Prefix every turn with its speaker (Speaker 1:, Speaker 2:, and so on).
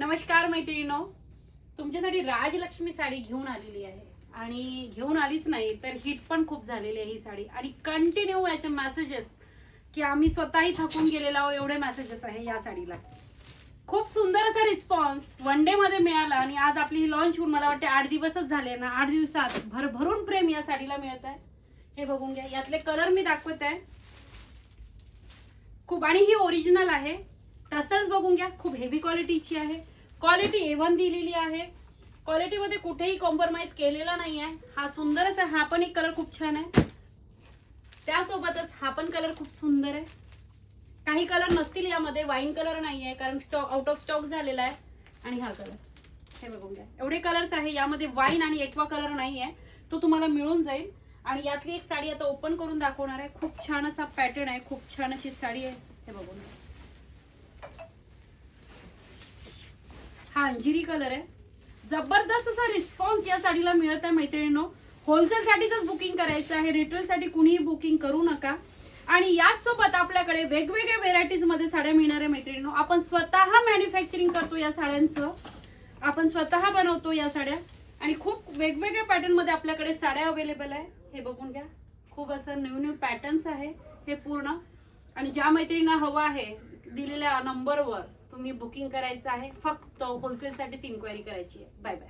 Speaker 1: नमस्कार मैत्रिणींनो, तुमच्यासाठी राजलक्ष्मी साडी घेऊन आलेली आहे आणि घेऊन आलीच नाही तर हिट पण खूप झालेली आहे ही साडी आणि कंटिन्यू याचे मेसेजेस की आम्ही स्वतःही थकून गेलेलो आहोत एवढे मेसेजेस आहे या साडीला. खूप सुंदर असा रिस्पॉन्स वन डे मध्ये मिळाला आणि आज आपली ही लॉन्च होऊन मला वाटते 8 दिवसच झाले ना. 8 दिवसात भरभरून प्रेम या साडीला मिळत आहे. हे बघून घ्या, यातले कलर मी दाखवत आहे खूप, आणि ही ओरिजिनल आहे. टसल्स बघून घ्या, खूप हेवी क्वालिटीची आहे. क्वालिटी A1 दिलेली आहे. क्वालिटी मध्ये कुठेही कॉम्प्रोमाइज केलेला नाही आहे. हा सुंदरच आहे. हा पण एक कलर खूप छान आहे. त्यासोबतच हा पण कलर खूप सुंदर आहे. काही कलर नसतील यामध्ये, वाईन कलर नाही आहे कारण स्टॉक आउट ऑफ स्टॉक झालेला आहे. आणि हा कलर हे बघून घ्या, एवढे कलर्स आहे यामध्ये. वाईन आणि एक्वा कलर नाही आहे, तो तुम्हाला मिळून जाईल. आणि यातली एक साडी आता ओपन करून दाखवणार आहे. खूप छान असा पॅटर्न आहे, खूप छान अशी साडी आहे. हे बघून घ्या, हा अंजिरी कलर आहे. जबरदस्त असा रिस्पॉन्स या साडीला मिळत आहे मैत्रिणींनो. होलसेल साठीच बुकिंग करायचं आहे, रिटेल साठी कुणीही बुकिंग करू नका. आणि याच सोबत आपल्याकडे वेगवेगळ्या व्हेरायटीज मध्ये साड्या मिळणार आहे मैत्रिणींनो. आपण स्वतः मॅन्युफॅक्चरिंग करतो या साड्यांचं, आपण स्वतः बनवतो या साड्या आणि खूप वेगवेगळ्या पॅटर्न मध्ये आपल्याकडे साड्या अवेलेबल आहे. हे बघून घ्या, खूप असं न्यू पॅटर्न्स आहे हे पूर्ण. आणि ज्या मैत्रिणींना हवं आहे दिलेल्या नंबरवर तुम्ही बुकिंग करायचं आहे. फक्त होलसेल साठीच इन्क्वायरी करायची आहे. Bye bye.